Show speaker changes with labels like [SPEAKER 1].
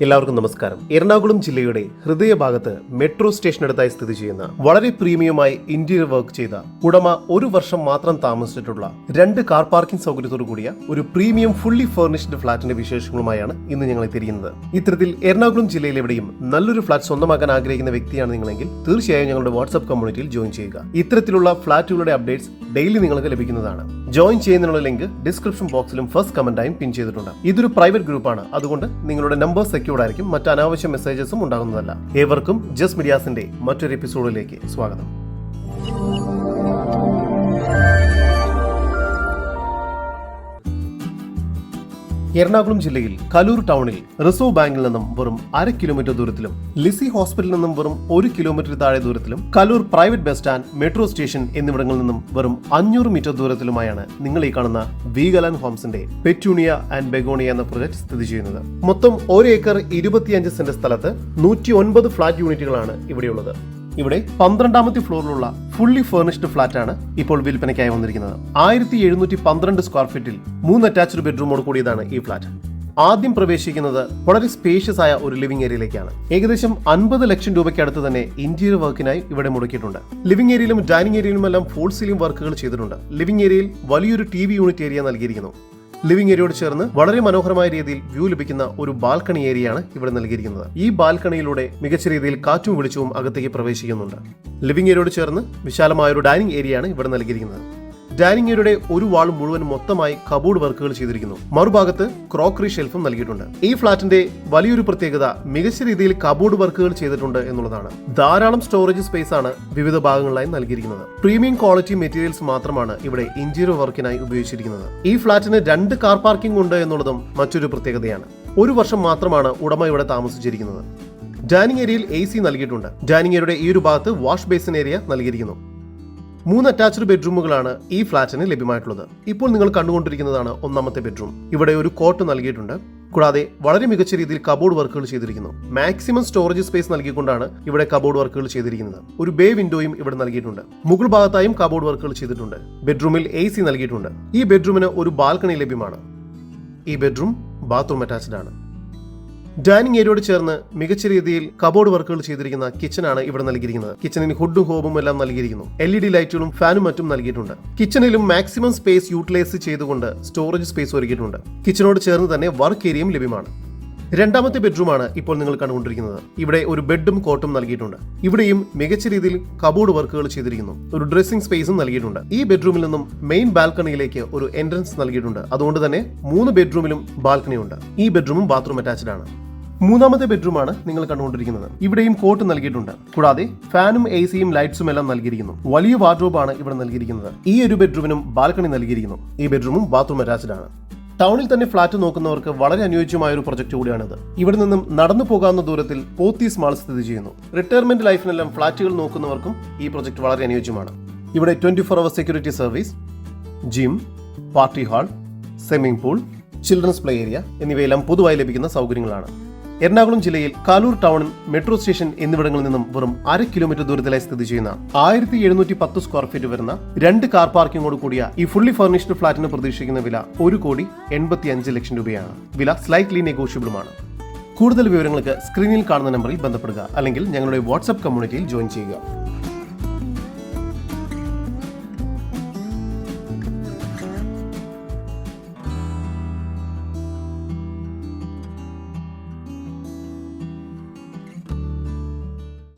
[SPEAKER 1] എല്ലാവർക്കും നമസ്കാരം. എറണാകുളം ജില്ലയുടെ ഹൃദയഭാഗത്ത് മെട്രോ സ്റ്റേഷനടുത്തായി സ്ഥിതി ചെയ്യുന്ന വളരെ പ്രീമിയമായി ഇന്റീരിയർ വർക്ക് ചെയ്ത ഉടമ 1 വർഷം മാത്രം താമസിച്ചിട്ടുള്ള 2 കാർ പാർക്കിംഗ് സൗകര്യത്തോടു കൂടിയ ഒരു പ്രീമിയം ഫുള്ളി ഫർണിഷ്ഡ് ഫ്ളാറ്റിന്റെ വിശേഷങ്ങളുമായാണ് ഇന്ന് ഞങ്ങൾ എത്തിയിരിക്കുന്നത്. ഇത്തരത്തിൽ എറണാകുളം ജില്ലയിൽ എവിടെയും നല്ലൊരു ഫ്ളാറ്റ് സ്വന്തമാക്കാൻ ആഗ്രഹിക്കുന്ന വ്യക്തിയാണ് നിങ്ങളെങ്കിൽ തീർച്ചയായും ഞങ്ങളുടെ വാട്സ്ആപ്പ് കമ്മ്യൂണിറ്റിയിൽ ജോയിൻ ചെയ്യുക. ഇത്തരത്തിലുള്ള ഫ്ളാറ്റുകളുടെ അപ്ഡേറ്റ്സ് ഡെയിലി നിങ്ങൾക്ക് ലഭിക്കുന്നതാണ്. ജോയിൻ ചെയ്യുന്നതിനുള്ള ലിങ്ക് ഡിസ്ക്രിപ്ഷൻ ബോക്സിലും ഫസ്റ്റ് കമന്റായും പിൻ ചെയ്തിട്ടുണ്ട്. ഇതൊരു പ്രൈവറ്റ് ഗ്രൂപ്പാണ്, അതുകൊണ്ട് നിങ്ങളുടെ നമ്പർ സെക്യൂർഡ് ആയിരിക്കും. മറ്റ് അനാവശ്യ മെസ്സേജസും ഉണ്ടാകുന്നതല്ല. ഏവർക്കും ജസ്റ്റ് മീഡിയാസിന്റെ മറ്റൊരു എപ്പിസോഡിലേക്ക് സ്വാഗതം. എറണാകുളം ജില്ലയിൽ കലൂർ ടൗണിൽ റിസർവ് ബാങ്കിൽ നിന്നും വെറും 1/2 കിലോമീറ്റർ ദൂരത്തിലും ലിസി ഹോസ്പിറ്റലിൽ നിന്നും വെറും 1 കിലോമീറ്റർ താഴെ ദൂരത്തിലും Kaloor private bus stand, metro station എന്നിവിടങ്ങളിൽ നിന്നും വെറും 500 മീറ്റർ ദൂരത്തിലുമായാണ് നിങ്ങൾ ഈ കാണുന്ന വീഗലാൻഡ് ഹോംസിന്റെ പെറ്റൂണിയ ആൻഡ് ബെഗോണിയ എന്ന പ്രൊജക്ട് സ്ഥിതി ചെയ്യുന്നത്. മൊത്തം 1 ഏക്കർ 25 സെന്റ് സ്ഥലത്ത് 109 ഫ്ളാറ്റ് യൂണിറ്റുകളാണ് ഇവിടെയുള്ളത്. ഇവിടെ 12ാമത്തെ ഫ്ലോറിലുള്ള ഫുള്ളി ഫർണിഷ്ഡ് ഫ്ളാറ്റ് ആണ് ഇപ്പോൾ വിൽപ്പനയ്ക്കായി വന്നിരിക്കുന്നത്. 1712 സ്ക്വയർ ഫീറ്റിൽ 3 അറ്റാച്ച്ഡ് ബെഡ്റൂമോട് കൂടിയതാണ് ഈ ഫ്ളാറ്റ്. ആദ്യം പ്രവേശിക്കുന്നത് വളരെ സ്പേഷ്യസ് ആയ ഒരു ലിവിംഗ് ഏരിയയിലേക്കാണ്. ഏകദേശം 50 ലക്ഷം രൂപയ്ക്ക് അടുത്ത് തന്നെ ഇന്റീരിയർ വർക്കിനായി ഇവിടെ മുടക്കിയിട്ടുണ്ട്. ലിവിംഗ് ഏരിയയിലും ഡൈനിങ് ഏരിയയിലുമെല്ലാം ഫോൾ സീലിംഗ് വർക്കുകൾ ചെയ്തിട്ടുണ്ട്. ലിവിംഗ് ഏരിയയിൽ വലിയൊരു TV യൂണിറ്റ് ഏരിയ നൽകിയിരിക്കുന്നു. ലിവിംഗ് ഏരിയയോട് ചേർന്ന് വളരെ മനോഹരമായ രീതിയിൽ വ്യൂ ലഭിക്കുന്ന ഒരു ബാൽക്കണി ഏരിയയാണ് ഇവിടെ നൽകിയിരിക്കുന്നത്. ഈ ബാൽക്കണിയിലൂടെ മികച്ച രീതിയിൽ കാറ്റും വെളിച്ചവും അകത്തേക്ക് പ്രവേശിക്കുന്നുണ്ട്. ലിവിംഗ് ഏരിയയോട് ചേർന്ന് വിശാലമായ ഒരു ഡൈനിങ് ഏരിയയാണ് ഇവിടെ നൽകിയിരിക്കുന്നത്. ഡൈനിങ് ഏരിയയുടെ ഒരു വാൾ മുഴുവൻ മൊത്തമായി കബോർഡ് വർക്കുകൾ ചെയ്തിരിക്കുന്നു. മറുഭാഗത്ത് ക്രോക്കറി ഷെൽഫും നൽകിയിട്ടുണ്ട്. ഈ ഫ്ളാറ്റിന്റെ വലിയൊരു പ്രത്യേകത മികച്ച രീതിയിൽ കബോർഡ് വർക്കുകൾ ചെയ്തിട്ടുണ്ട് എന്നുള്ളതാണ്. ധാരാളം സ്റ്റോറേജ് സ്പേസ് ആണ് വിവിധ ഭാഗങ്ങളിലായി നൽകിയിരിക്കുന്നത്. പ്രീമിയം ക്വാളിറ്റി മെറ്റീരിയൽസ് മാത്രമാണ് ഇവിടെ ഇന്റീരിയർ വർക്കിനായി ഉപയോഗിച്ചിരിക്കുന്നത്. ഈ ഫ്ളാറ്റിന് 2 കാർ പാർക്കിംഗ് ഉണ്ട് എന്നുള്ളതും മറ്റൊരു പ്രത്യേകതയാണ്. 1 വർഷം മാത്രമാണ് ഉടമ ഇവിടെ താമസിച്ചിരിക്കുന്നത്. ഡൈനിങ് ഏരിയയിൽ AC നൽകിയിട്ടുണ്ട്. ഡൈനിങ് ഏരിയയുടെ ഈ ഒരു ഭാഗത്ത് വാഷ് ബേസിൻ ഏരിയ നൽകിയിരിക്കുന്നു. 3 അറ്റാച്ച്ഡ് ബെഡ്റൂമുകളാണ് ഈ ഫ്ളാറ്റിന് ലഭ്യമായിട്ടുള്ളത്. ഇപ്പോൾ നിങ്ങൾ കണ്ടുകൊണ്ടിരിക്കുന്നതാണ് 1ാമത്തെ ബെഡ്റൂം. ഇവിടെ ഒരു കോട്ട് നൽകിയിട്ടുണ്ട്. കൂടാതെ വളരെ മികച്ച രീതിയിൽ കബോർഡ് വർക്കുകൾ ചെയ്തിരിക്കുന്നു. മാക്സിമം സ്റ്റോറേജ് സ്പേസ് നൽകിക്കൊണ്ടാണ് ഇവിടെ കബോർഡ് വർക്കുകൾ ചെയ്തിരിക്കുന്നത്. ഒരു ബേ വിൻഡോയും ഇവിടെ നൽകിയിട്ടുണ്ട്. മുകൾ ഭാഗത്തായും കബോർഡ് വർക്കുകൾ ചെയ്തിട്ടുണ്ട്. ബെഡ്റൂമിൽ AC നൽകിയിട്ടുണ്ട്. ഈ ബെഡ്റൂമിന് ഒരു ബാൽക്കണി ലഭ്യമാണ്. ഈ ബെഡ്റൂം ബാത്റൂം അറ്റാച്ച്ഡ് ആണ്. ഡൈനിങ് ഏരിയയോട് ചേർന്ന് മികച്ച രീതിയിൽ കബോർഡ് വർക്കുകൾ ചെയ്തിരിക്കുന്ന കിച്ചണാണ് ഇവിടെ നൽകിയിരിക്കുന്നത്. കിച്ചണിന് ഹുഡും ഹോബും എല്ലാം നൽകിയിരിക്കുന്നു. LED ലൈറ്റുകളും ഫാനും മറ്റും നൽകിയിട്ടുണ്ട്. കിച്ചണിലും മാക്സിമം സ്പേസ് യൂട്ടിലൈസ് ചെയ്തുകൊണ്ട് സ്റ്റോറേജ് സ്പേസ് ഒരുക്കിയിട്ടുണ്ട്. കിച്ചണോട് ചേർന്ന് തന്നെ വർക്ക് ഏരിയയും ലഭ്യമാണ്. 2ാമത്തെ ബെഡ്റൂമാണ് ഇപ്പോൾ നിങ്ങൾ കണ്ടുകൊണ്ടിരിക്കുന്നത്. ഇവിടെ ഒരു ബെഡും കോട്ടും നൽകിയിട്ടുണ്ട്. ഇവിടെയും മികച്ച രീതിയിൽ കബോർഡ് വർക്കുകൾ ചെയ്തിരിക്കുന്നു. ഒരു ഡ്രസ്സിംഗ് സ്പേസും നൽകിയിട്ടുണ്ട്. ഈ ബെഡ്റൂമിൽ നിന്നും മെയിൻ ബാൽക്കണിയിലേക്ക് ഒരു എൻട്രൻസ് നൽകിയിട്ടുണ്ട്. അതുകൊണ്ട് തന്നെ 3 ബെഡ്റൂമിലും ബാൽക്കണി ഉണ്ട്. ഈ ബെഡ്റൂമും ബാത്റൂം അറ്റാച്ച്ഡ് ആണ്. 3ാമത്തെ ബെഡ്റൂമാണ് നിങ്ങൾ കണ്ടുകൊണ്ടിരിക്കുന്നത്. ഇവിടെയും കോട്ട് നൽകിയിട്ടുണ്ട്. കൂടാതെ ഫാനും ACയും ലൈറ്റ്സും എല്ലാം നൽകിയിരിക്കുന്നു. വലിയ വാർഡ്രോബാണ് ഇവിടെ നൽകിയിരിക്കുന്നത്. ഈ ഒരു ബെഡ്റൂമിനും ബാൽക്കണി നൽകിയിരിക്കുന്നു. ഈ ബെഡ്റൂമും ബാത്റൂം അറ്റാച്ച്ഡ് ആണ്. ടൗണിൽ തന്നെ ഫ്ളാറ്റ് നോക്കുന്നവർക്ക് വളരെ അനുയോജ്യമായ ഒരു പ്രൊജക്ട് കൂടിയാണിത്. ഇവിടെ നിന്നും നടന്നു പോകാവുന്ന ദൂരത്തിൽ പോത്തീസ് മാൾ സ്ഥിതി ചെയ്യുന്നു. റിട്ടയർമെന്റ് ലൈഫിനെല്ലാം ഫ്ളാറ്റുകൾ നോക്കുന്നവർക്കും ഈ പ്രൊജക്ട് വളരെ അനുയോജ്യമാണ്. ഇവിടെ 24 hour security service, gym, party hall, swimming pool, children's play area എന്നിവയെല്ലാം പൊതുവായി ലഭിക്കുന്ന സൗകര്യങ്ങളാണ്. എറണാകുളം ജില്ലയിൽ കലൂർ ടൗൺ, മെട്രോ സ്റ്റേഷൻ എന്നിവിടങ്ങളിൽ നിന്നും വെറും 1/2 കിലോമീറ്റർ ദൂരത്തിലായി സ്ഥിതി ചെയ്യുന്ന 1710 സ്ക്വയർ ഫീറ്റ് വരുന്ന 2 കാർ പാർക്കിംഗോട് കൂടിയ ഈ ഫുള്ളി ഫർണിഷ്ഡ് ഫ്ളാറ്റിന് പ്രതീക്ഷിക്കുന്ന വില 1,85 ലക്ഷം രൂപയാണ്. വില സ്ലൈറ്റ്ലി നെഗോഷ്യബിളുമാണ്. കൂടുതൽ വിവരങ്ങൾക്ക് സ്ക്രീനിൽ കാണുന്ന നമ്പറിൽ ബന്ധപ്പെടുക, അല്ലെങ്കിൽ ഞങ്ങളുടെ വാട്സ്ആപ്പ് കമ്മ്യൂണിറ്റിയിൽ ജോയിൻ ചെയ്യുക.